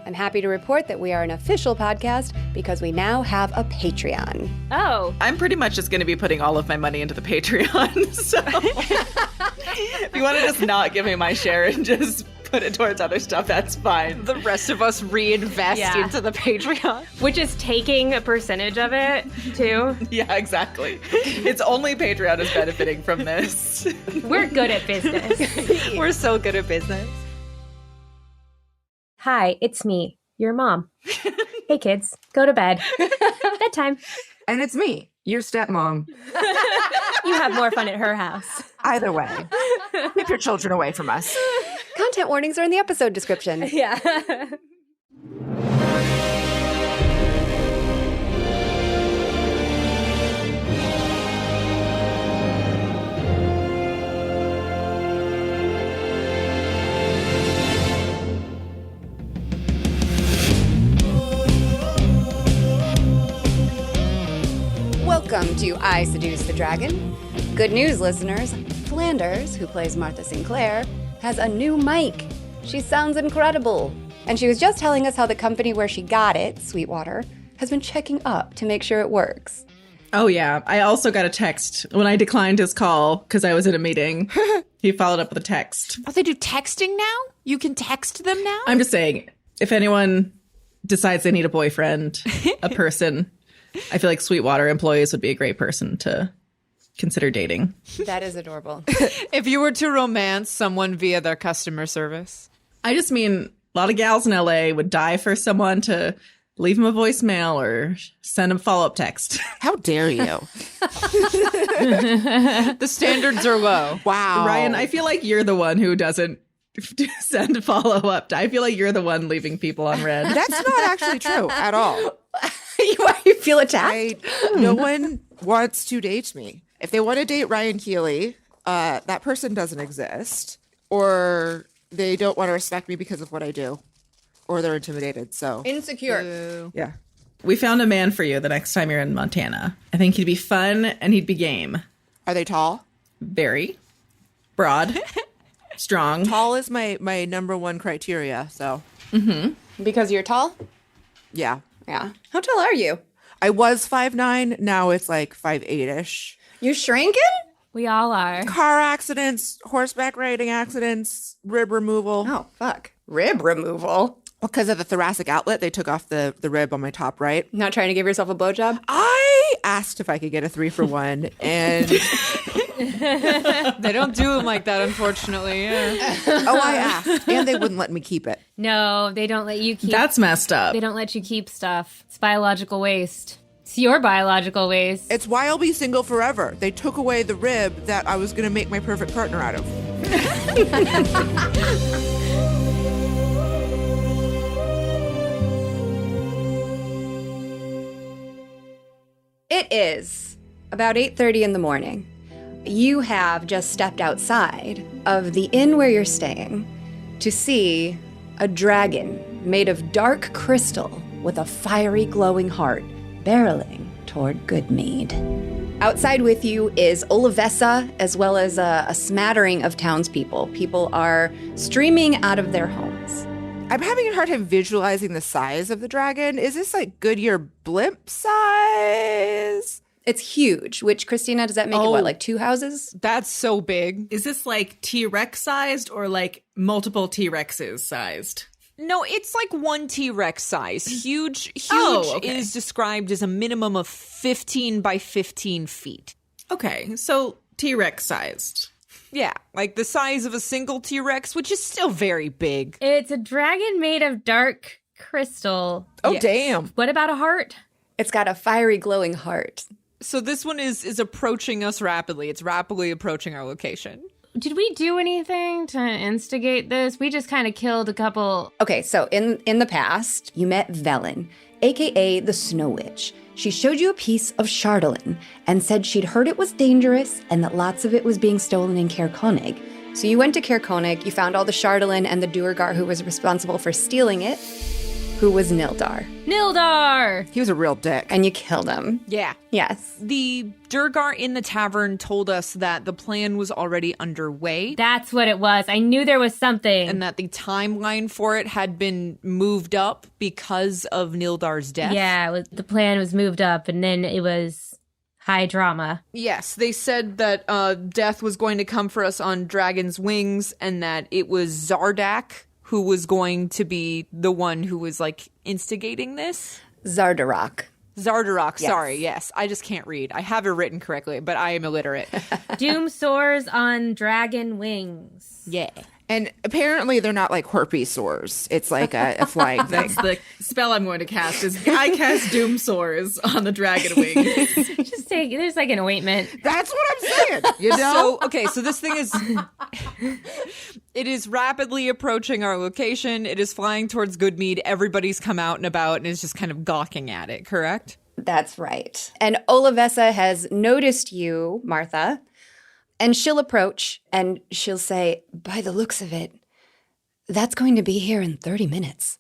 I'm happy to report that we are an official podcast because we now have a Patreon. Oh. I'm pretty much just going to be putting all of my money into the Patreon. So if you want to just not give me my share and just put it towards other stuff, that's fine. The rest of us reinvest into the Patreon. Which is taking a percentage of it, too. Yeah, exactly. It's only Patreon is benefiting from this. We're good at business. We're so good at business. Hi, it's me, your mom. Hey, kids, go to bed. Bedtime. And it's me, your stepmom. You have more fun at her house. Either way, keep your children away from us. Content warnings are in the episode description. Yeah. Welcome to I Seduce the Dragon. Good news, listeners. Flanders, who plays Martha Sinclair, has a new mic. She sounds incredible. And she was just telling us how the company where she got it, Sweetwater, has been checking up to make sure it works. Oh, yeah. I also got a text when I declined his call because I was in a meeting. He followed up with a text. Oh, they do texting now? You can text them now? I'm just saying, if anyone decides they need a boyfriend, a person, I feel like Sweetwater employees would be a great person to consider dating. That is adorable. If you were to romance someone via their customer service. I just mean a lot of gals in LA would die for someone to leave them a voicemail or send them a follow-up text. How dare you? The standards are low. Wow. Ryan, I feel like you're the one who doesn't send follow-up. I feel like you're the one leaving people on red. That's not actually true at all. You feel attacked? No one wants to date me. If they want to date Ryan Keeley, that person doesn't exist. Or they don't want to respect me because of what I do. Or they're intimidated, so. Insecure. Yeah. We found a man for you the next time you're in Montana. I think he'd be fun and he'd be game. Are they tall? Very. Broad. Strong. Tall is my number one criteria, so. Because you're tall? Yeah. Yeah. How tall are you? I was 5'9", now it's like 5'8"-ish. You're shrinking? We all are. Car accidents, horseback riding accidents, rib removal. Oh, fuck. Rib removal? Because of the thoracic outlet, they took off the rib on my top right. Not trying to give yourself a blowjob? I asked if I could get a 3-for-1, and They don't do them like that, unfortunately. Yeah. I asked, and they wouldn't let me keep it. No, they don't let you keep. That's messed up. They don't let you keep stuff. It's biological waste. It's your biological waste. It's why I'll be single forever. They took away the rib that I was going to make my perfect partner out of. It is about 8:30 in the morning. You have just stepped outside of the inn where you're staying to see a dragon made of dark crystal with a fiery glowing heart barreling toward Goodmead. Outside with you is Olivessa, as well as a smattering of townspeople. People are streaming out of their homes. I'm having a hard time visualizing the size of the dragon. Is this like Goodyear blimp size? It's huge, which, Christina, does that make it, what, like 2 houses? That's so big. Is this like T-Rex sized or like multiple T-Rexes sized? No, it's like one T-Rex size. Huge okay. is described as a minimum of 15 by 15 feet. Okay, so T-Rex sized. Yeah, like the size of a single T-Rex, which is still very big. It's a dragon made of dark crystal. Oh, Yes. damn. What about a heart? It's got a fiery glowing heart. So this one is approaching us rapidly. It's rapidly approaching our location. Did we do anything to instigate this? We just kind of killed a couple. Okay, so in the past, you met Velen, aka the Snow Witch. She showed you a piece of Chardolin and said she'd heard it was dangerous and that lots of it was being stolen in Caer Konig. So you went to Caer Konig, you found all the Chardolin and the Duergar who was responsible for stealing it. who was Nildar. Nildar! He was a real dick. And you killed him. Yeah. Yes. The Durgar in the tavern told us that the plan was already underway That's what it was. I knew there was something. and that the timeline for it had been moved up because of Nildar's death. Yeah, the plan was moved up, and then it was high drama. Yes, they said that death was going to come for us on dragon's wings and that it was Zardak who was going to be the one who was, like, instigating this. Zardarok. Zardarok, Yes. sorry, yes. I just can't read. I have it written correctly, but I am illiterate. Doom soars on dragon wings. Yeah. And apparently they're not like Horpy sores. It's like a flying thing. That's the spell I'm going to cast. Is I cast Doom Sores on the dragon wings. Just take, there's like an ointment. That's what I'm saying. You know? So, okay, so this thing is... It is rapidly approaching our location. It is flying towards Goodmead. Everybody's come out and about and is just kind of gawking at it, correct? That's right. And Olivessa has noticed you, Martha, and she'll approach and she'll say, by the looks of it, that's going to be here in 30 minutes.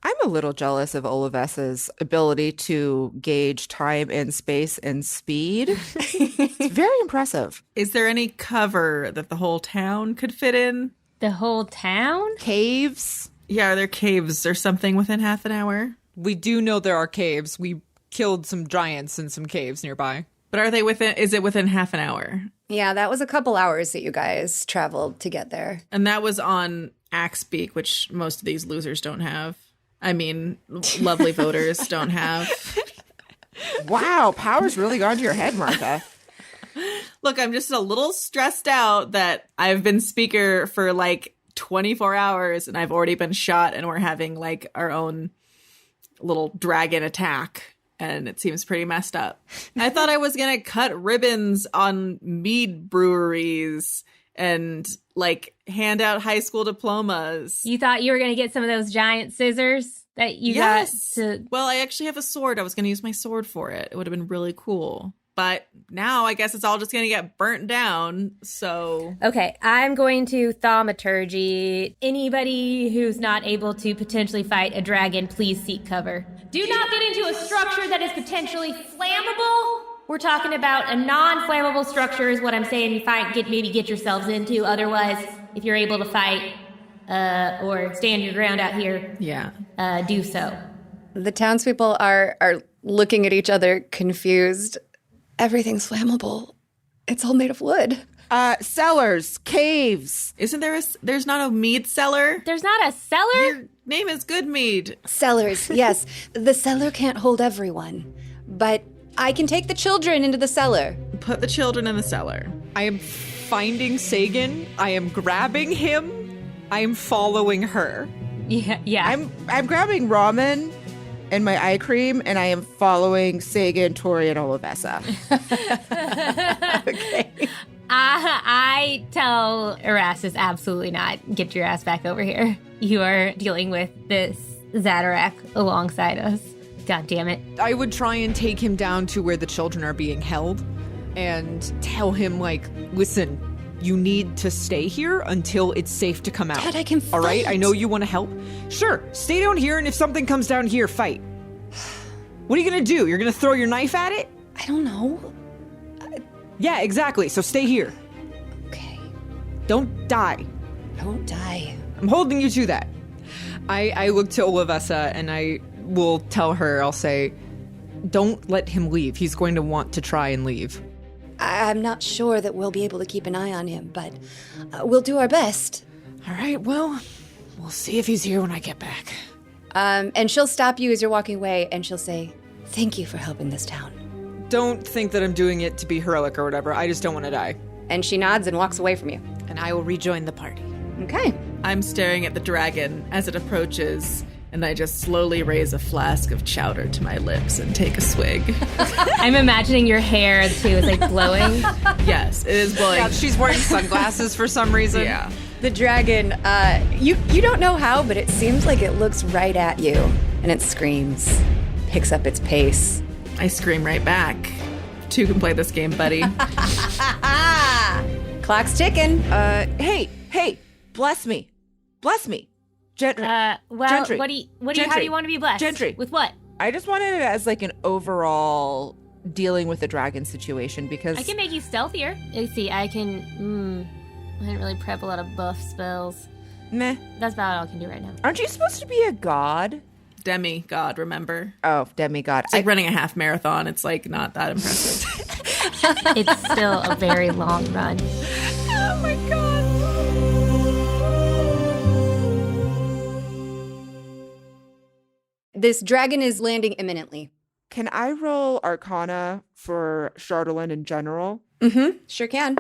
I'm a little jealous of Olivessa's ability to gauge time and space and speed. It's very impressive. Is there any cover that the whole town could fit in? The whole town? Caves. Yeah, are there caves or something within half an hour? We do know there are caves. We killed some giants in some caves nearby. But are they within? Is it within half an hour? Yeah, that was a couple hours that you guys traveled to get there. And that was on Axebeak, which most of these losers don't have. I mean, lovely voters don't have. Wow, power's really gone to your head, Martha. Look, I'm just a little stressed out that I've been speaker for like 24 hours and I've already been shot and we're having like our own little dragon attack. And it seems pretty messed up. I thought I was going to cut ribbons on mead breweries and like hand out high school diplomas. You thought you were going to get some of those giant scissors that you got to... Well, I actually have a sword. I was going to use my sword for it. It would have been really cool. But now I guess it's all just going to get burnt down. So Okay, I'm going to thaumaturgy. Anybody who's not able to potentially fight a dragon, please seek cover. Do not get into a structure that is potentially flammable. We're talking about a non-flammable structure is what I'm saying you maybe get yourselves into. Otherwise, if you're able to fight or stand your ground out here, yeah. Do so. The townspeople are looking at each other confused. Everything's flammable. It's all made of wood. Cellars, caves. Isn't there there's not a mead cellar? There's not a cellar? Your name is Good Mead. Cellars, yes. The cellar can't hold everyone, but I can take the children into the cellar. Put the children in the cellar. I am finding Sagan. I am grabbing him. I am following her. Yeah. I'm grabbing ramen and my eye cream, and I am following Sagan, Tohri, and Olivessa. Okay. I tell Erastus, absolutely not. Get your ass back over here. You are dealing with this Zadarak alongside us. God damn it. I would try and take him down to where the children are being held and tell him, like, listen, you need to stay here until it's safe to come out. Dad, I can All right? fight. I know you want to help. Sure, stay down here, and if something comes down here, fight. What are you going to do? You're going to throw your knife at it? I don't know. Yeah, exactly. So stay here. Okay. Don't die. I won't die. I'm holding you to that. I look to Olivessa and I will tell her, I'll say, don't let him leave. He's going to want to try and leave. I'm not sure that we'll be able to keep an eye on him, but we'll do our best. All right, well, we'll see if he's here when I get back. And she'll stop you as you're walking away, and she'll say, thank you for helping this town. Don't think that I'm doing it to be heroic or whatever. I just don't want to die. And she nods and walks away from you. And I will rejoin the party. Okay. I'm staring at the dragon as it approaches, and I just slowly raise a flask of chowder to my lips and take a swig. I'm imagining your hair, too, is like blowing. Yes, it is blowing. Yeah, she's wearing sunglasses for some reason. Yeah. The dragon, you don't know how, but it seems like it looks right at you, and it screams, picks up its pace. I scream right back. Two can play this game, buddy. Clock's ticking. Hey, bless me. Bless me. Well, Gentry. how do you Gentry. want to be blessed? Gentry. With what? I just wanted it as like an overall dealing with the dragon situation because I can make you stealthier. Let's see, I didn't really prep a lot of buff spells. meh. That's about all I can do right now. Aren't you supposed to be a god? Demigod, remember? Oh, demigod. It's like running a half marathon. It's like not that impressive. It's still a very long run. Oh my god. This dragon is landing imminently. Can I roll Arcana for Chardolin in general? Mm-hmm. Sure can.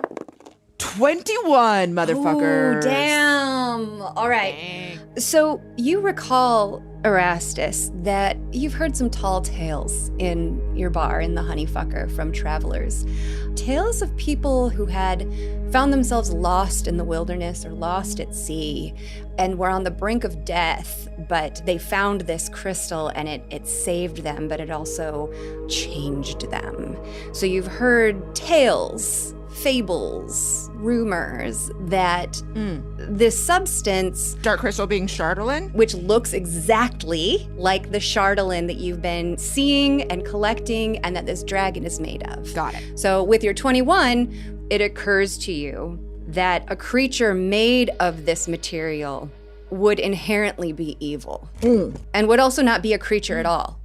21, motherfuckers. Oh, damn. All right. So you recall, Erastus, that you've heard some tall tales in your bar in the Honeyfucker from travelers. Tales of people who had found themselves lost in the wilderness or lost at sea and were on the brink of death, but they found this crystal and it saved them, but it also changed them. So you've heard tales, fables, rumors that this substance, Dark crystal being Chardolin? which looks exactly like the Chardolin that you've been seeing and collecting and that this dragon is made of. Got it. So with your 21, it occurs to you that a creature made of this material would inherently be evil and would also not be a creature at all.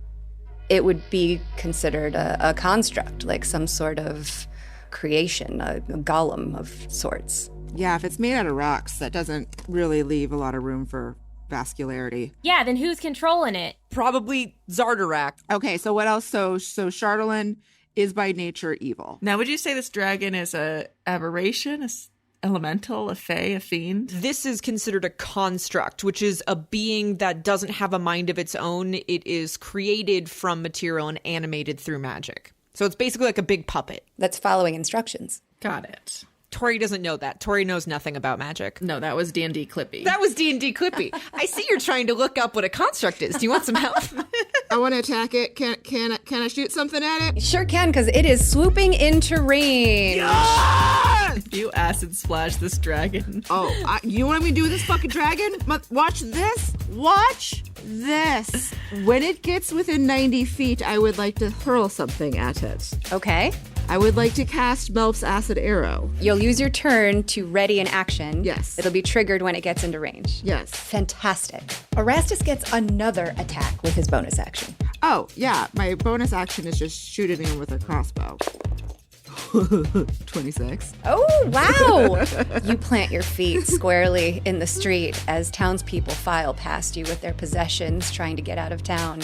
It would be considered a construct, like some sort of creation, a golem of sorts. Yeah, if it's made out of rocks, that doesn't really leave a lot of room for vascularity. Yeah, then who's controlling it? Probably Zardarak. Okay, so what else? So Chardolin is by nature evil. Now, would you say this dragon is a aberration, elemental, a fae, a fiend? This is considered a construct, which is a being that doesn't have a mind of its own. It is created from material and animated through magic. So it's basically like a big puppet. That's following instructions. Got it. Tori doesn't know that. Tori knows nothing about magic. No, that was D&D Clippy. That was D&D Clippy. I see you're trying to look up what a construct is. Do you want some help? I want to attack it. Can I shoot something at it? Sure can, because it is swooping into range. You acid splash this dragon. Oh, you want me to do with this fucking dragon? Watch this. Watch this. When it gets within 90 feet, I would like to hurl something at it. Okay. I would like to cast Melf's Acid Arrow. You'll use your turn to ready an action. Yes. It'll be triggered when it gets into range. Yes. Fantastic. Erastus gets another attack with his bonus action. Oh, yeah. My bonus action is just shoot at him with a crossbow. 26. Oh, wow! You plant your feet squarely in the street as townspeople file past you with their possessions trying to get out of town.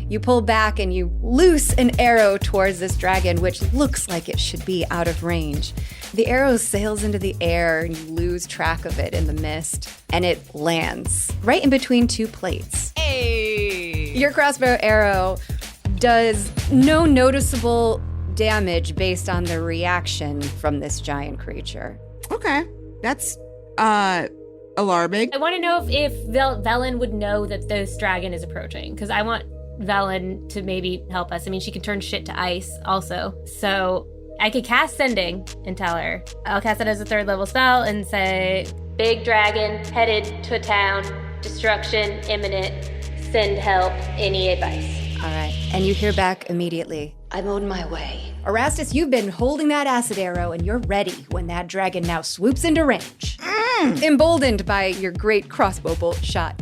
You pull back and you loose an arrow towards this dragon, which looks like it should be out of range. The arrow sails into the air and you lose track of it in the mist, and it lands right in between two plates. Hey! Your crossbow arrow does no noticeable damage based on the reaction from this giant creature. Okay. That's alarming. I want to know if Velen would know that this dragon is approaching, because I want Velen to maybe help us. I mean, she can turn shit to ice also. So I could cast Sending and tell her. I'll cast it as a 3rd level spell and say, big dragon headed to a town, destruction imminent, send help, any advice. All right, and you hear back immediately. I'm on my way. Erastus, you've been holding that acid arrow and you're ready when that dragon now swoops into range. Emboldened by your great crossbow bolt shot,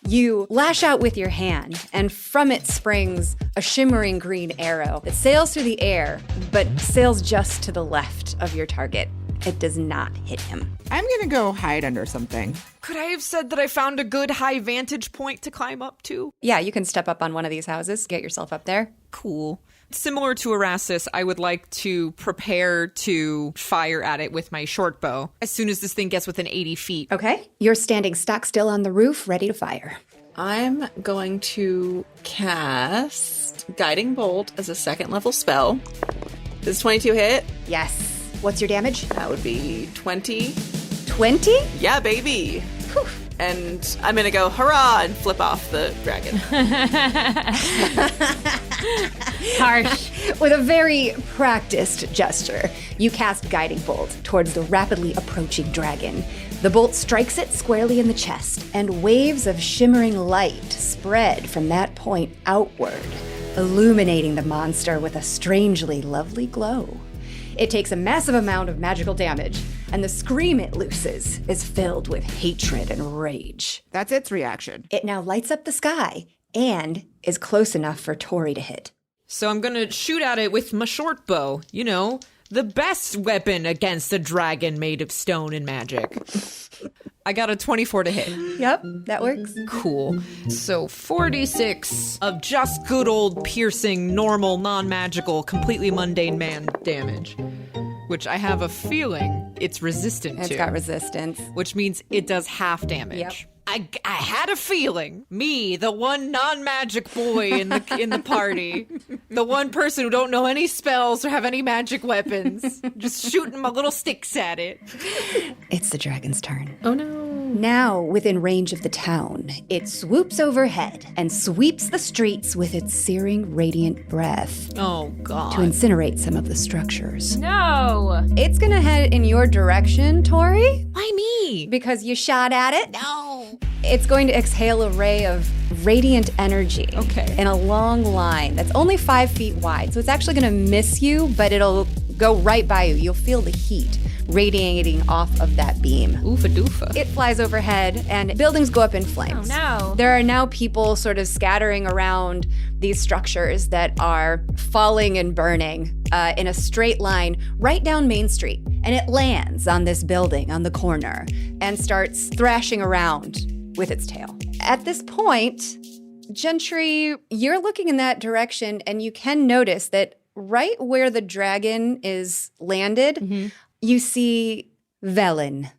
you lash out with your hand, and from it springs a shimmering green arrow that sails through the air, but sails just to the left of your target. It does not hit him. I'm going to go hide under something. Could I have said that I found a good high vantage point to climb up to? Yeah, you can step up on one of these houses, get yourself up there. Cool. Similar to Erastus, I would like to prepare to fire at it with my short bow as soon as this thing gets within 80 feet. Okay. You're standing stock still on the roof, ready to fire. I'm going to cast Guiding Bolt as a 2nd level spell. Does 22 hit? Yes. What's your damage? That would be 20. 20? Yeah, baby. Whew. And I'm going to go hurrah and flip off the dragon. Harsh. With a very practiced gesture, you cast Guiding Bolt towards the rapidly approaching dragon. The bolt strikes it squarely in the chest, and waves of shimmering light spread from that point outward, illuminating the monster with a strangely lovely glow. It takes a massive amount of magical damage, and the scream it looses is filled with hatred and rage. That's its reaction. It now lights up the sky and is close enough for Tohri to hit. So I'm gonna shoot at it with my short bow. You know, the best weapon against a dragon made of stone and magic. I got a 24 to hit. Yep, that works. Cool. So 46 of just good old piercing, normal, non-magical, completely mundane man damage. Which I have a feeling it's resistant to. It's got resistance. Which means it does half damage. Yep. I had a feeling, me, the one non-magic boy in the party, the one person who don't know any spells or have any magic weapons, just shooting my little sticks at it. It's the dragon's turn. Oh no. Now, within range of the town, it swoops overhead and sweeps the streets with its searing, radiant breath Oh, God. to incinerate some of the structures. No. It's gonna head in your direction, Tohri, Why me? because you shot at it. No. It's going to exhale a ray of radiant energy Okay. in a long line that's only 5 feet wide. So it's actually going to miss you, but it'll go right by you. You'll feel the heat radiating off of that beam. Oofa doofa. It flies overhead and buildings go up in flames. Oh, no. There are now people sort of scattering around these structures that are falling and burning in a straight line right down Main Street. And it lands on this building on the corner and starts thrashing around with its tail. At this point, Gentry, you're looking in that direction and you can notice that right where the dragon is landed, you see Velen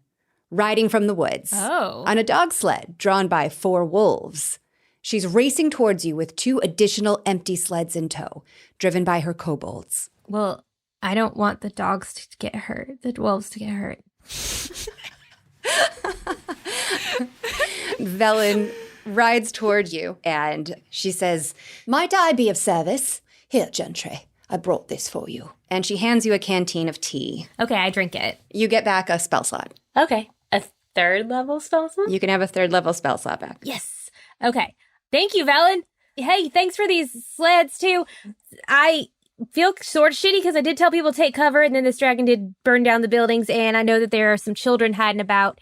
riding from the woods Oh. on a dog sled drawn by 4 wolves. She's racing towards you with 2 additional empty sleds in tow, driven by her kobolds. Well, I don't want the dogs to get hurt, the wolves to get hurt. Velen rides toward you and she says, "Might I be of service? Here, Gentry, I brought this for you." And she hands you a canteen of tea. Okay, I drink it. You get back a spell slot. Okay. A 3rd level spell slot? You can have a 3rd level spell slot back. Yes. Okay. Thank you, Velen. Hey, thanks for these sleds, too. I feel sort of shitty because I did tell people to take cover, and then this dragon did burn down the buildings, and I know that there are some children hiding about.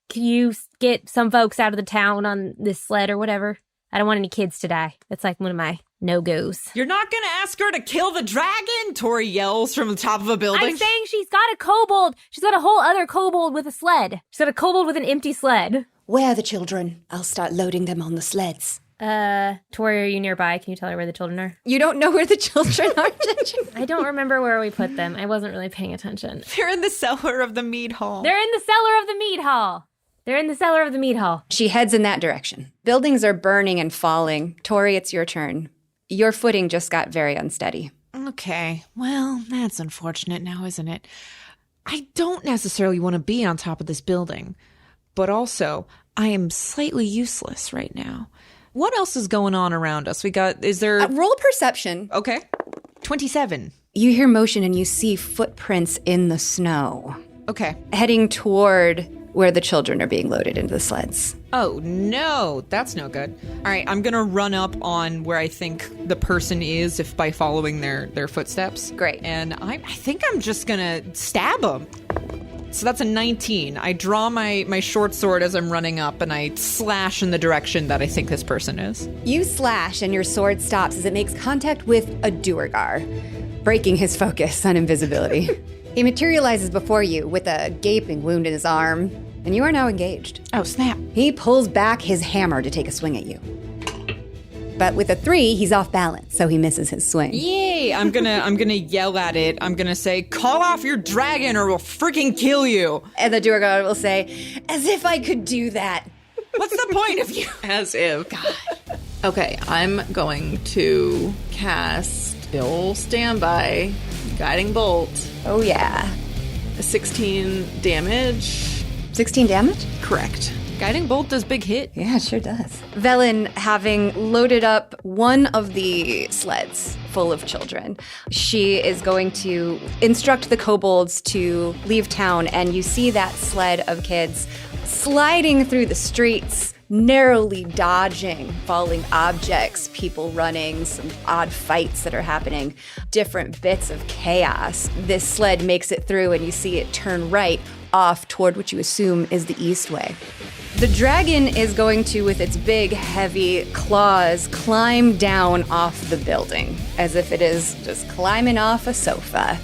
Can you get some folks out of the town on this sled or whatever? I don't want any kids to die. That's like one of my no-goes. You're not gonna ask her to kill the dragon? Tohri yells from the top of a building. I'm saying she's got a kobold. She's got a whole other kobold with a sled. She's got a kobold with an empty sled. Where are the children? I'll start loading them on the sleds. Tohri, are you nearby? Can you tell her where the children are? You don't know where the children are, Gentry? I don't remember where we put them. I wasn't really paying attention. They're in the cellar of the mead hall. They're in the cellar of the mead hall. They're in the cellar of the mead hall. She heads in that direction. Buildings are burning and falling. Tohri, it's your turn. Your footing just got very unsteady. Okay, well, that's unfortunate now, isn't it? I don't necessarily want to be on top of this building, but also I am slightly useless right now. What else is going on around us? Is there... Roll perception. Okay. 27. You hear motion and you see footprints in the snow, Okay. heading toward where the children are being loaded into the sleds. Oh, no. That's no good. All right, I'm going to run up on where I think the person is if by following their footsteps. Great. And I think I'm just going to stab them. So that's a 19. I draw my short sword as I'm running up, and I slash in the direction that I think this person is. You slash and your sword stops as it makes contact with a Duergar, breaking his focus on invisibility. He materializes before you with a gaping wound in his arm, and you are now engaged. Oh, snap. He pulls back his hammer to take a swing at you. But with a 3, he's off balance, so he misses his swing. Yay! I'm gonna yell at it. I'm gonna say, "Call off your dragon, or we'll freaking kill you!" And the Duergar will say, "As if I could do that." What's the point of you? As if. God. Okay, I'm going to cast Bill Standby, Guiding Bolt, Oh yeah. 16 damage. 16 damage? Correct. Guiding bolt does big hit. Yeah, it sure does. Velen, having loaded up one of the sleds full of children. She is going to instruct the kobolds to leave town, and you see that sled of kids sliding through the streets, narrowly dodging falling objects, people running, some odd fights that are happening, different bits of chaos. This sled makes it through, and you see it turn right off toward what you assume is the east way. The dragon is going to, with its big, heavy claws, climb down off the building, as if it is just climbing off a sofa.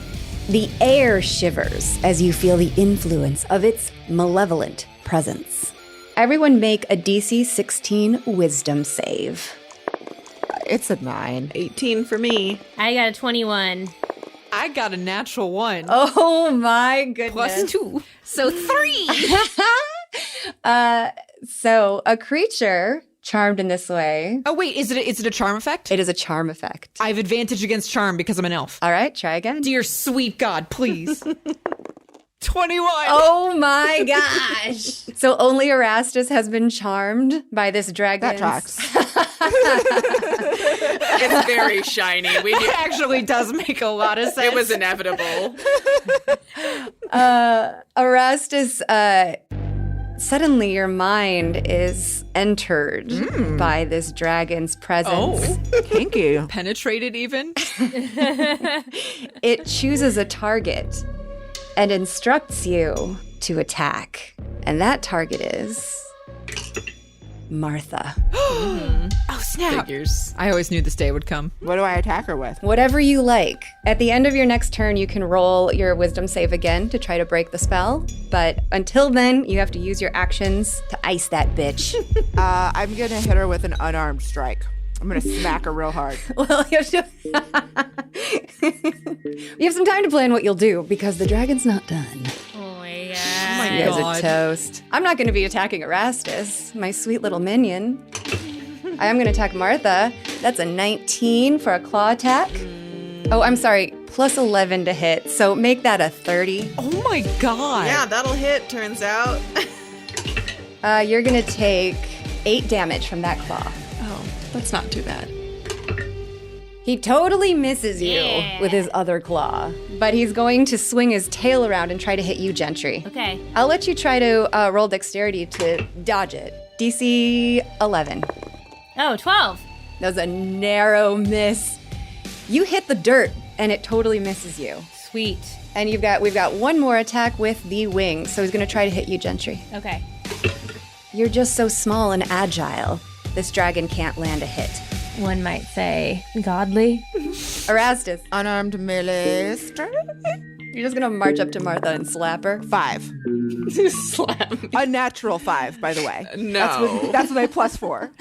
The air shivers as you feel the influence of its malevolent presence. Everyone make a DC 16 wisdom save. It's a 9. 18 for me. I got a 21. I got a natural 1. Oh my goodness. Plus 2. So 3. So a creature charmed in this way. Oh, wait. Is it a charm effect? It is a charm effect. I have advantage against charm because I'm an elf. All right, try again. Dear sweet God, please. 21. Oh my gosh. So only Erastus has been charmed by this dragon. That tracks. It's very shiny. It actually does make a lot of sense. It was inevitable. Erastus, suddenly your mind is entered by this dragon's presence. Oh, Kinky. penetrated even? It chooses a target and instructs you to attack. And that target is Martha. Oh, snap. Figures. I always knew this day would come. What do I attack her with? Whatever you like. At the end of your next turn, you can roll your wisdom save again to try to break the spell. But until then, you have to use your actions to ice that bitch. I'm going to hit her with an unarmed strike. I'm going to smack her real hard. Well, you have to... You have some time to plan what you'll do, because the dragon's not done. Oh my You god. guys God. are toast. I'm not going to be attacking Erastus, my sweet little minion. I am going to attack Martha. That's a 19 for a claw attack. Oh, I'm sorry, plus 11 to hit, so make that a 30. Oh my God. Yeah, that'll hit, turns out. You're going to take 8 damage from that claw. Oh, that's not too bad. He totally misses you with his other claw, but he's going to swing his tail around and try to hit you, Gentry. Okay. I'll let you try to roll dexterity to dodge it. DC 11. Oh, 12. That was a narrow miss. You hit the dirt, and it totally misses you. Sweet. And we've got one more attack with the wings, so he's going to try to hit you, Gentry. Okay. You're just so small and agile. This dragon can't land a hit. One might say godly. Erastus, Unarmed melee strike. you're just going to march up to Martha and slap her. 5. Slam. A natural 5, by the way. No. That's my plus 4.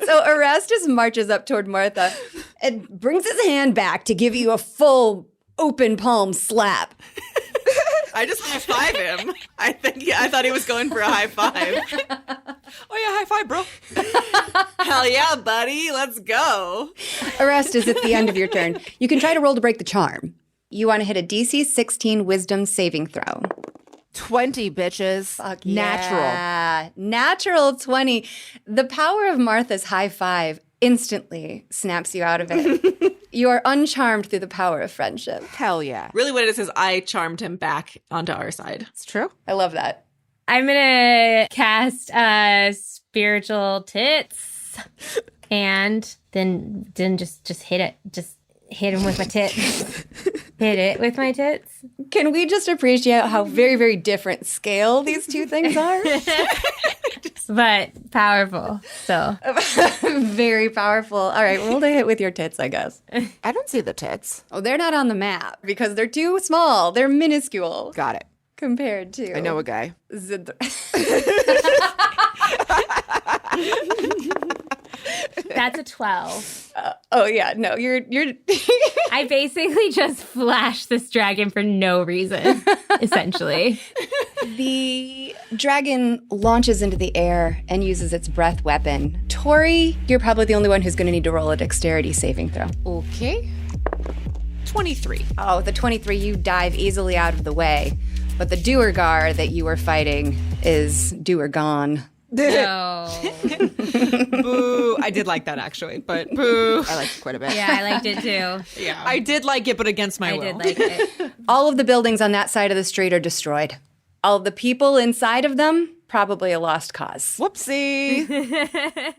So Erastus marches up toward Martha and brings his hand back to give you a full open palm slap. I just high-five him. I thought he was going for a high five. Oh, yeah, high five, bro. Hell yeah, buddy. Let's go. Erastus, at the end of your turn, you can try to roll to break the charm. You want to hit a DC 16 wisdom saving throw. 20, bitches. Fuck Natural. yeah. Natural 20. The power of Martha's high five instantly snaps you out of it. You are uncharmed through the power of friendship. Hell yeah. Really what it is I charmed him back onto our side. It's true. I love that. I'm gonna cast spiritual tits, and then just hit it. Just hit him with my tits. Hit it with my tits. Can we just appreciate how very, very different scale these two things are? But powerful. So Very powerful. All right, roll to hit with your tits, I guess. I don't see the tits. Oh, they're not on the map because they're too small. They're minuscule Got it. compared to. I know a guy. that's a 12. Oh yeah, no, you're. I basically just flashed this dragon for no reason, essentially. The dragon launches into the air and uses its breath weapon. Tohri, you're probably the only one who's going to need to roll a dexterity saving throw. Okay. 23. Oh, the 23, you dive easily out of the way. But the Duergar that you were fighting is Duergone. No. Boo. I did like that actually, but boo. I liked it quite a bit. Yeah, I liked it too. Yeah, I did like it, but against my I will. did like it. All of the buildings on that side of the street are destroyed. All of the people inside of them, probably a lost cause. Whoopsie.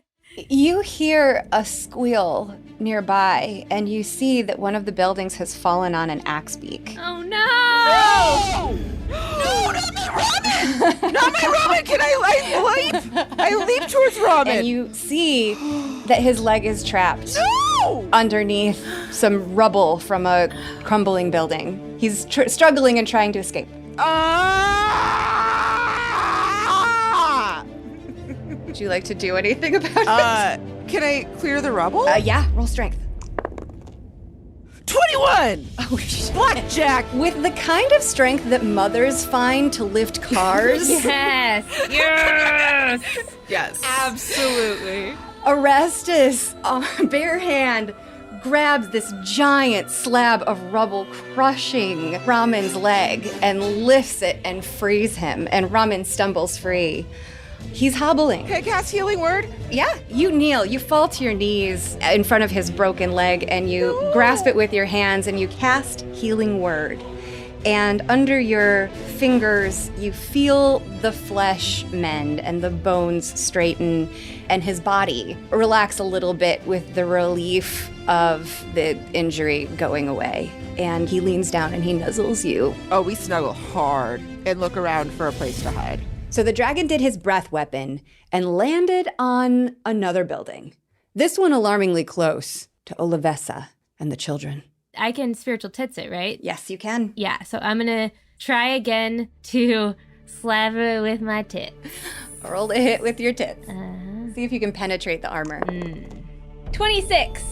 You hear a squeal nearby, and you see that one of the buildings has fallen on an axe beak. Oh no! No, not my ramen! Not my ramen! Can I leap? I leap towards ramen. And you see that his leg is trapped No! underneath some rubble from a crumbling building. He's struggling and trying to escape. Would you like to do anything about it? Can I clear the rubble? Yeah, roll strength. 21! Oh, shit. Blackjack! With the kind of strength that mothers find to lift cars, Yes! Yes! Yes. Absolutely. Orestes, bare hand, grabs this giant slab of rubble, crushing Ramen's leg, and lifts it and frees him, and Ramen stumbles free. He's hobbling. Can I cast Healing Word? Yeah, you kneel, you fall to your knees in front of his broken leg, and you grasp it with your hands, and you cast Healing Word. And under your fingers, you feel the flesh mend and the bones straighten, and his body relax a little bit with the relief of the injury going away. And he leans down and he nuzzles you. Oh, we snuggle hard and look around for a place to hide. So the dragon did his breath weapon and landed on another building. This one alarmingly close to Olivessa and the children. I can spiritual tits it, right? Yes, you can. Yeah, so I'm gonna try again to slap it with my tit. Roll to hit with your tits. See if you can penetrate the armor. 26!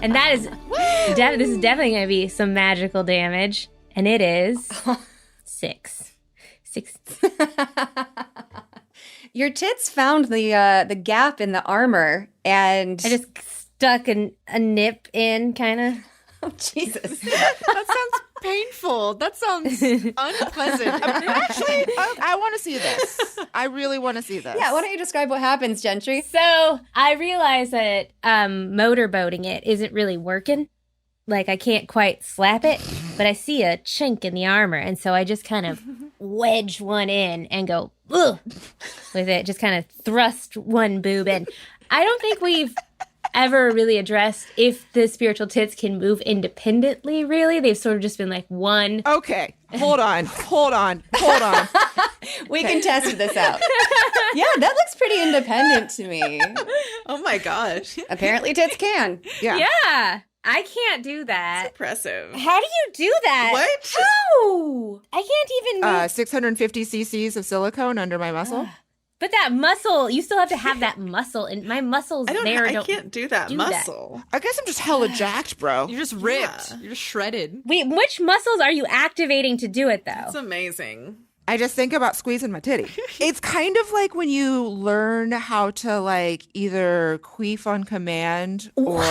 And that is, this is definitely gonna be some magical damage. And it is 6. Your tits found the gap in the armor, and I just stuck a nip in, kind of. oh, Jesus. That sounds painful. That sounds unpleasant. Actually, I want to see this. I really want to see this. Yeah, why don't you describe what happens, Gentry? So I realized that motorboating it isn't really working. Like, I can't quite slap it, but I see a chink in the armor, and so I just kind of wedge one in and go, ugh, with it, just kind of thrust one boob in. I don't think we've ever really addressed if the spiritual tits can move independently, really. They've sort of just been like one. Okay, hold on. We can test this out. Yeah, that looks pretty independent to me. Oh my gosh. Apparently tits can. Yeah, I can't do that. Impressive. How do you do that? What? How? I can't even move. 650 cc's of silicone under my muscle. But that muscle, you still have to have that muscle, and my muscles I can't do that do muscle. I guess I'm just hella jacked, bro. You're just ripped. Yeah. You're just shredded. Wait, which muscles are you activating to do it, though? It's amazing. I just think about squeezing my titty. It's kind of like when you learn how to like either queef on command or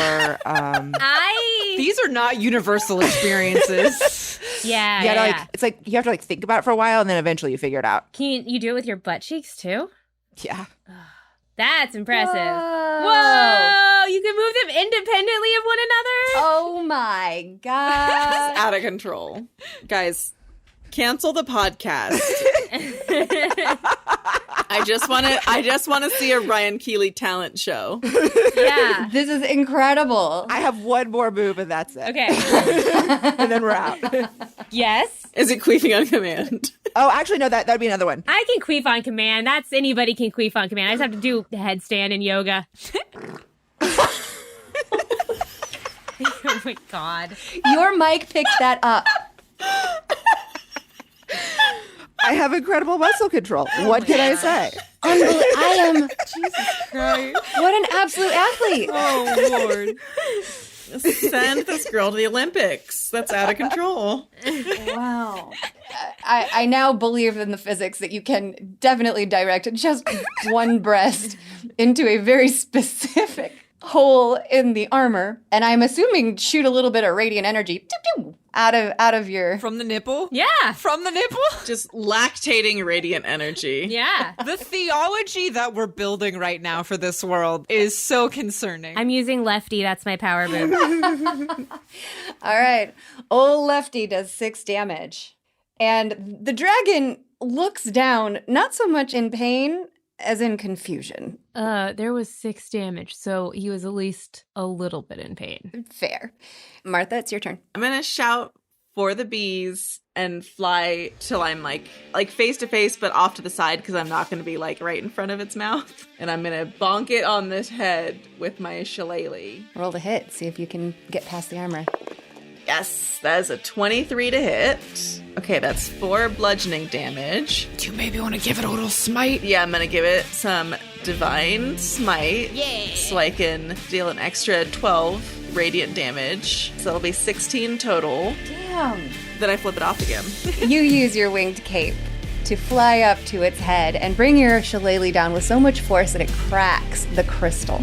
These are not universal experiences. Yeah. it's like you have to like think about it for a while and then eventually you figure it out. Can you do it with your butt cheeks, too? Yeah. That's impressive. Whoa. Whoa! You can move them independently of one another? Oh my God. Out of control. Guys, cancel the podcast. I just want to see a Ryan Keeley talent show. Yeah. This is incredible. I have one more move and that's it. Okay. And then we're out. Yes. Is it queefing on command? Oh, actually, no, that'd be another one. I can queef on command. That's anybody can queef on command. I just have to do the headstand and yoga. Oh my God. Your mic picked that up. I have incredible muscle control. What can I say? I am. Jesus Christ. What an absolute athlete. Oh, Lord. Send this girl to the Olympics. That's out of control. Wow. I now believe in the physics that you can definitely direct just one breast into a very specific hole in the armor. And I'm assuming shoot a little bit of radiant energy out of your... From the nipple? Yeah. From the nipple? Just lactating radiant energy. Yeah. The theology that we're building right now for this world is so concerning. I'm using Lefty. That's my power move. All right. Old Lefty does 6 damage. And the dragon looks down, not so much in pain as in confusion. There was 6 damage, so he was at least a little bit in pain. Fair. Martha, it's your turn. I'm gonna shout for the bees and fly till I'm like face to face, but off to the side because I'm not gonna be like right in front of its mouth. And I'm gonna bonk it on this head with my shillelagh. Roll the hit. See if you can get past the armor. Yes, that is a 23 to hit. Okay, that's 4 bludgeoning damage. Do you maybe want to give it a little smite? Yeah, I'm gonna give it some divine smite. Yeah. So I can deal an extra 12 radiant damage. So it'll be 16 total. Damn. Then I flip it off again. You use your winged cape to fly up to its head and bring your shillelagh down with so much force that it cracks the crystal.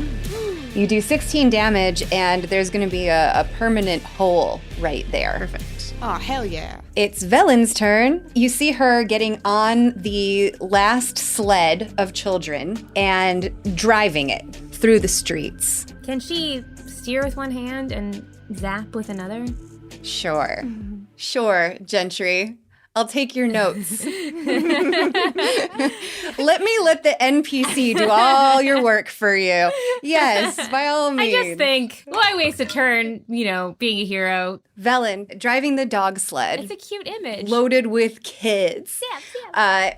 You do 16 damage, and there's going to be a permanent hole right there. Perfect. Oh, hell yeah. It's Velen's turn. You see her getting on the last sled of children and driving it through the streets. Can she steer with one hand and zap with another? Sure. Sure, Gentry. I'll take your notes. Let the NPC do all your work for you. Yes, by all means. I just think, why waste a turn, being a hero? Velen driving the dog sled. It's a cute image. Loaded with kids.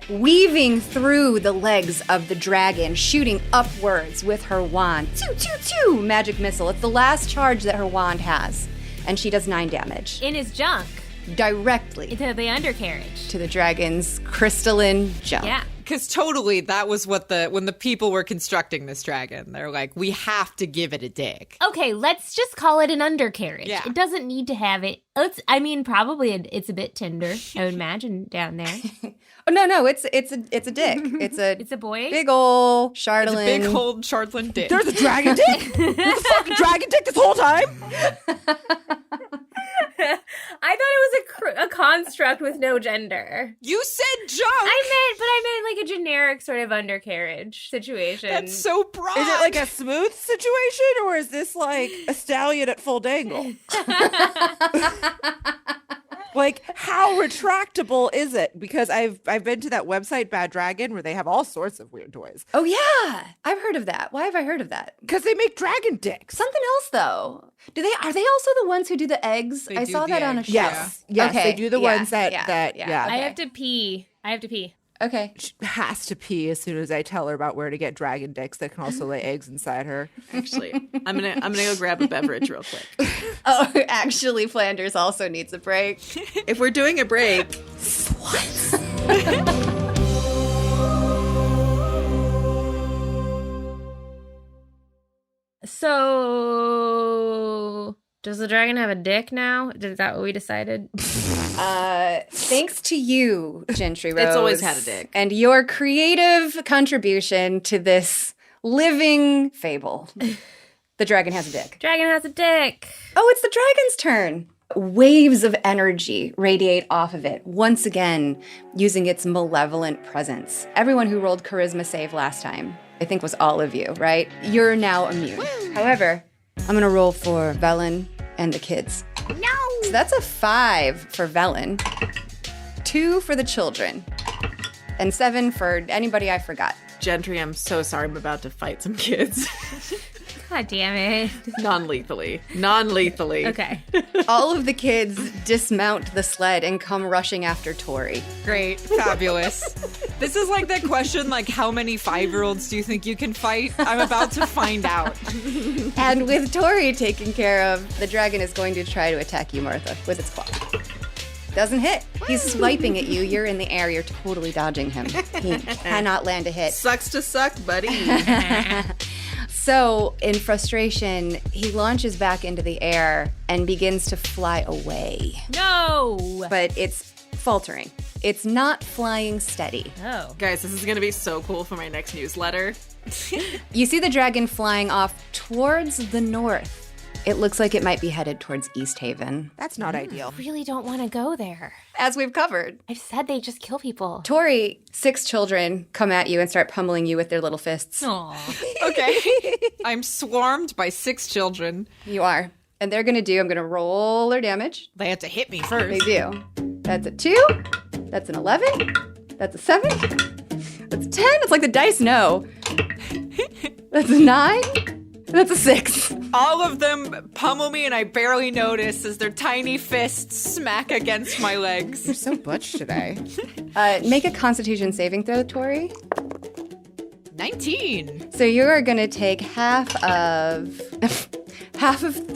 Weaving through the legs of the dragon, shooting upwards with her wand. Choo, choo, choo! Magic missile. It's the last charge that her wand has. And she does 9 damage. In his junk. Directly Into the undercarriage. to the dragon's crystalline jump. Yeah. Because totally, that was what when the people were constructing this dragon, they're like, we have to give it a dick. Okay, let's just call it an undercarriage. Yeah. It doesn't need to have it. Probably it's a bit tender, I would imagine, down there. Oh no, it's a dick. It's a boy? big ol' It's Chardlin. a big old Chardlin dick. There's a dragon dick? There's a fucking dragon dick this whole time? I thought it was a construct with no gender. You said junk! I meant like a generic sort of undercarriage situation. That's so broad. Is it like a smooth situation, or is this like a stallion at full dangle? Like, how retractable is it? Because I've been to that website Bad Dragon where they have all sorts of weird toys. Oh yeah, I've heard of that. Why have I heard of that? Because they make dragon dicks. Something else though. Are they also the ones who do the eggs? They I do saw the that on a eggs, show. Yes, yes, Okay, they do the yeah, ones that yeah. I have to pee. Okay. She has to pee as soon as I tell her about where to get dragon dicks that can also lay eggs inside her. Actually, I'm gonna go grab a beverage real quick. Oh, actually, Flanders also needs a break. If we're doing a break, So, does the dragon have a dick now? Is that what we decided? Thanks to you, Gentry Rose. It's always had a dick. And your creative contribution to this living fable. The dragon has a dick. Dragon has a dick. Oh, it's the dragon's turn. Waves of energy radiate off of it, once again using its malevolent presence. Everyone who rolled charisma save last time, I think was all of you, right? You're now immune. However, I'm going to roll for Velen and the kids. No! So that's a 5 for Velen, 2 for the children, and 7 for anybody I forgot. Gentry, I'm so sorry. I'm about to fight some kids. God damn it. Non-lethally. Non-lethally. Okay. All of the kids dismount the sled and come rushing after Tohri. Great. Fabulous. This is like that question, like, how many 5-year-olds do you think you can fight? I'm about to find out. And with Tohri taken care of, the dragon is going to try to attack you, Martha, with its claw. Doesn't hit. He's swiping at you. You're in the air. You're totally dodging him. He cannot land a hit. Sucks to suck, buddy. So, in frustration, he launches back into the air and begins to fly away. No! But it's faltering. It's not flying steady. Oh. Guys, this is going to be so cool for my next newsletter. You see the dragon flying off towards the north. It looks like it might be headed towards East Haven, That's not ideal. Really don't want to go there. as we've covered. I've said they just kill people. Tohri, 6 children come at you and start pummeling you with their little fists. Okay. I'm swarmed by 6 children. You are. And they're going to I'm going to roll their damage. They have to hit me They first. do. That's a 2. That's an 11. That's a 7. That's a 10. It's like the dice know. That's a 9. That's a 6. All of them pummel me and I barely notice as their tiny fists smack against my legs. You're so butch today. Make a Constitution saving throw, Tohri. 19. So you are going to take half of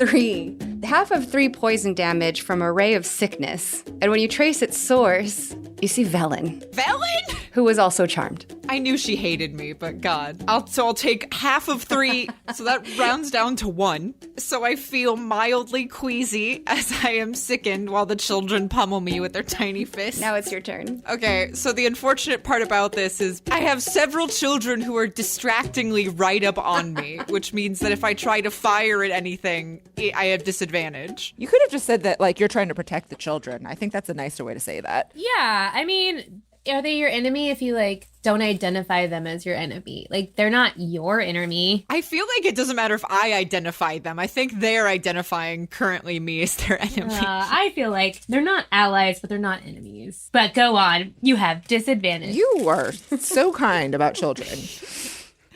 3 poison damage from a ray of sickness. And when you trace its source, you see Velen, Velen? who was also charmed. I knew she hated me, but God. I'll take half of 3, so that rounds down to 1. So I feel mildly queasy as I am sickened while the children pummel me with their tiny fists. Now it's your turn. Okay, so the unfortunate part about this is I have several children who are distractingly right up on me, which means that if I try to fire at anything, I have disadvantage. You could have just said that, like, you're trying to protect the children. I think that's a nicer way to say that. Yeah, I mean, are they your enemy if you, like, don't identify them as your enemy? Like, they're not your enemy. I feel like it doesn't matter if I identify them. I think they're identifying currently me as their enemy. I feel like they're not allies, but they're not enemies. But go on. You have disadvantage. You are so kind about children.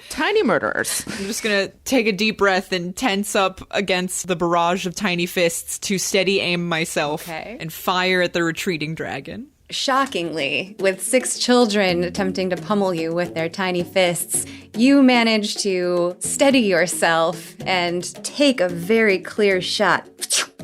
Tiny murderers. I'm just gonna take a deep breath and tense up against the barrage of tiny fists to steady aim myself and fire at the retreating dragon. Shockingly, with 6 children attempting to pummel you with their tiny fists, you manage to steady yourself and take a very clear shot.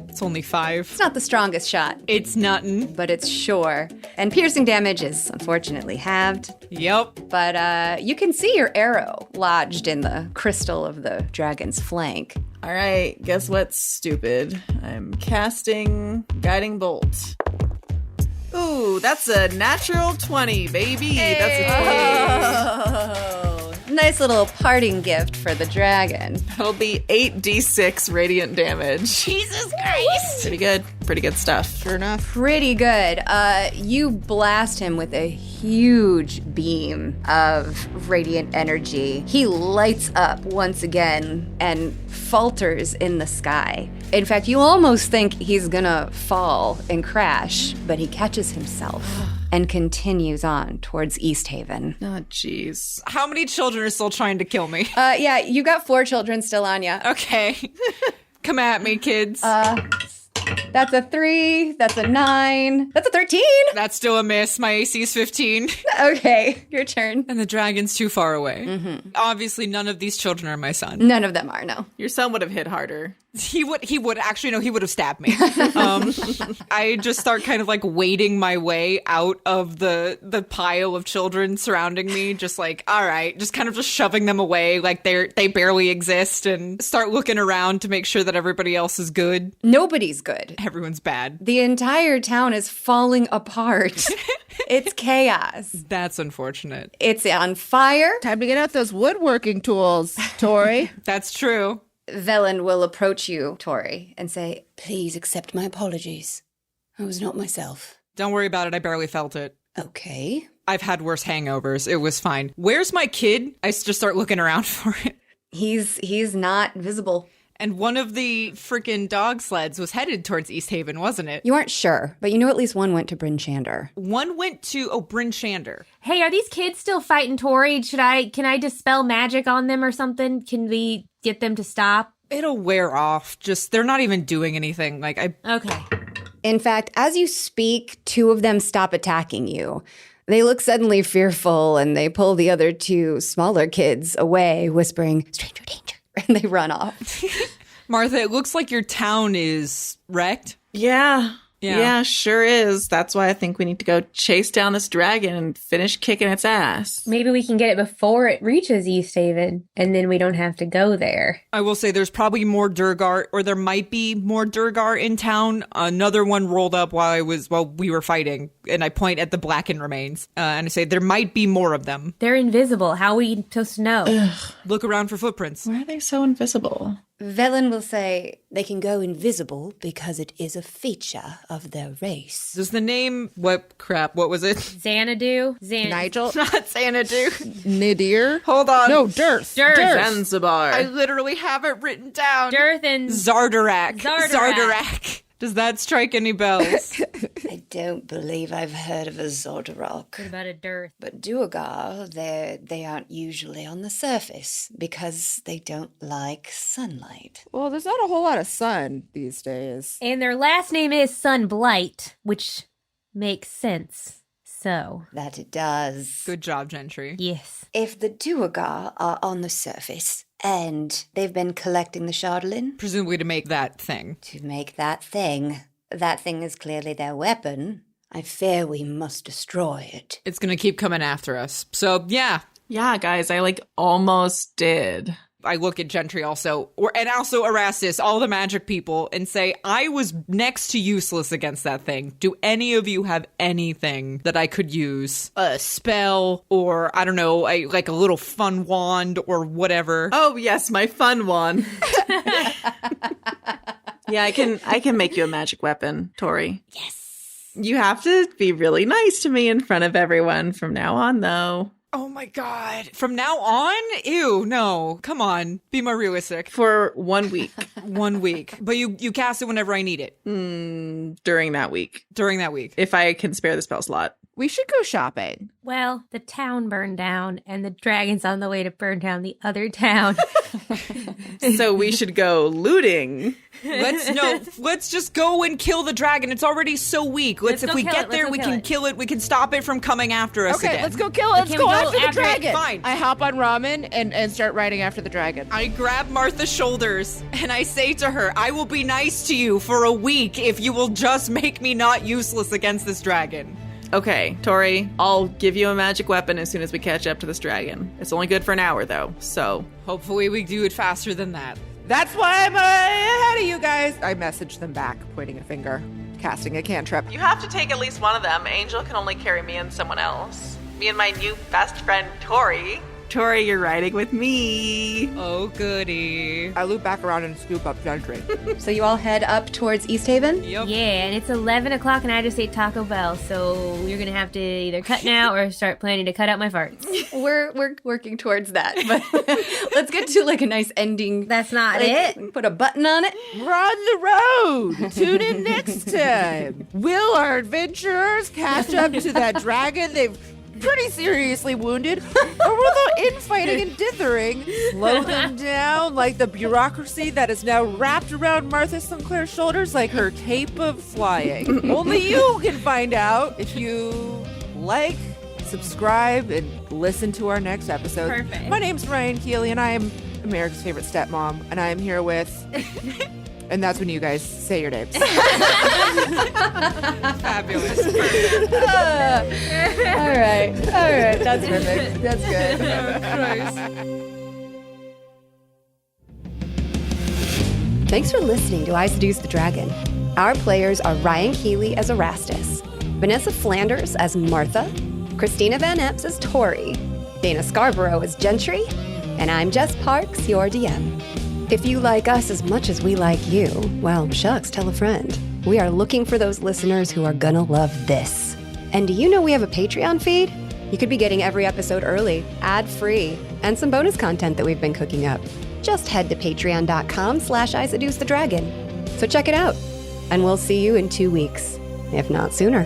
It's only 5. It's not the strongest shot, It's nothing. but it's sure. And piercing damage is unfortunately halved. Yep. But you can see your arrow lodged in the crystal of the dragon's flank. All right, guess what's stupid? I'm casting Guiding Bolt. Ooh, that's a natural 20, baby. That's a 20. Nice little parting gift for the dragon. That'll be 8d6 radiant damage. Jesus Christ. Pretty good. Pretty good stuff. Sure enough. Pretty good. You blast him with a huge beam of radiant energy. He lights up once again and falters in the sky. In fact, you almost think he's gonna fall and crash, but he catches himself and continues on towards East Haven. Oh, jeez. How many children are still trying to kill me? Yeah, you got 4 children still on you. Okay. Come at me, kids. That's a 3, that's a 9, that's a 13. That's still a miss. My AC is 15. Okay, your turn. And the dragon's too far away. Obviously, none of these children are my son. None of them are, no. Your son would have hit harder. He would actually, no, he would have stabbed me. I just start kind of like wading my way out of the pile of children surrounding me, just like, all right, just kind of just shoving them away like they barely exist, and start looking around to make sure that everybody else is good. Nobody's good. Everyone's bad. The entire town is falling apart. It's chaos. That's unfortunate. It's on fire. Time to get out those woodworking tools, Tohri. That's true. Velen will approach you, Tohri, and say, "Please accept my apologies. I was not myself." Don't worry about it. I barely felt it. Okay. I've had worse hangovers. It was fine. Where's my kid? I just start looking around for it. He's not visible. And one of the freaking dog sleds was headed towards East Haven, wasn't it? You aren't sure, but you know at least one went to Bryn Shander. One went to, Bryn Shander. Hey, are these kids still fighting Tohri? Can I dispel magic on them or something? Can we get them to stop? It'll wear off. Just, they're not even doing anything. Okay. In fact, as you speak, 2 of them stop attacking you. They look suddenly fearful and they pull the other 2 smaller kids away, whispering, "Stranger danger," and they run off. Martha, it looks like your town is wrecked. Yeah. Yeah. Yeah, sure is. That's why I think we need to go chase down this dragon and finish kicking its ass. Maybe we can get it before it reaches East Haven, and then we don't have to go there. I will say there's probably more Durgar, or there might be more Durgar in town. Another one rolled up while we were fighting, and I point at the blackened remains, and I say there might be more of them. They're invisible. How are we supposed to know? Look around for footprints. Why are they so invisible? Velen will say they can go invisible because it is a feature of their race. Does the name, what was it? Xanadu? Nigel? Not Xanadu. Nadir? Hold on. No, Dearth. Dearth. Zanzibar. I literally have it written down. Dearth and Zardarak. Zardarak. Does that strike any bells? I don't believe I've heard of a Zoldarok. What about a dearth? But Duergar, they aren't usually on the surface because they don't like sunlight. Well, there's not a whole lot of sun these days. And their last name is Sunblight, which makes sense. So, That it does. Good job, Gentry. yes. If the Duergar are on the surface and they've been collecting the Shardlin Presumably to make that thing. to make that thing is clearly their weapon, I fear we must destroy it. It's going to keep coming after us. So, yeah. Yeah, guys, I almost did. I look at Gentry also, and also Erastus, all the magic people, and say, I was next to useless against that thing. Do any of you have anything that I could use? A spell, or, I don't know, like a little fun wand, or whatever? Oh, yes, my fun one. Yeah, I can make you a magic weapon, Tohri. Yes. You have to be really nice to me in front of everyone from now on, though. Oh my god. From now on? Ew, no. Come on. Be more realistic. For 1 week. 1 week. But you cast it whenever I need it. During that week. During that week. If I can spare the spell slot. We should go shopping. Well, the town burned down, and the dragon's on the way to burn down the other town. So we should go looting. Let's just go and kill the dragon. It's already so weak. Let's If go we kill get it. there, Let's we go can kill it. kill it. We can stop it from coming after us Okay, again. let's go kill it. Let's Can go we go after the after it? dragon. Fine. I hop on Ramen and start riding after the dragon. I grab Martha's shoulders and I say to her, I will be nice to you for a week if you will just make me not useless against this dragon. Okay, Tohri, I'll give you a magic weapon as soon as we catch up to this dragon. It's only good for an hour, though, so... Hopefully we do it faster than that. That's why I'm ahead of you guys. I message them back, pointing a finger, casting a cantrip. You have to take at least one of them. Angel can only carry me and someone else. Me and my new best friend, Tohri. Tohri, you're riding with me. Oh, goody. I loop back around and scoop up Gentry. So you all head up towards East Haven? Yep. Yeah, and it's 11 o'clock, and I just ate Taco Bell, so you're going to have to either cut now or start planning to cut out my farts. We're working towards that, but let's get to a nice ending. That's not it. Put a button on it. We're on the road. Tune in next time. Will our adventurers catch up to that dragon they've pretty seriously wounded, or will the infighting and dithering slow them down like the bureaucracy that is now wrapped around Martha Sinclair's shoulders like her cape of flying? Only you can find out if you like, subscribe, and listen to our next episode. Perfect. My name's Ryan Keeley, and I am America's favorite stepmom, and I am here with... And that's when you guys say your names. Fabulous. All right. That's perfect. That's good. Thanks for listening to I Seduce the Dragon. Our players are Ryan Keeley as Erastus, Vanessa Flanders as Martha, Christina Van Epps as Tohri, Dana Scarborough as Gentry, and I'm Jess Parks, your DM. If you like us as much as we like you, well, shucks, tell a friend. We are looking for those listeners who are gonna love this. And do you know we have a Patreon feed? You could be getting every episode early, ad-free, and some bonus content that we've been cooking up. Just head to patreon.com/iseducethedragon. So check it out, and we'll see you in 2 weeks, if not sooner.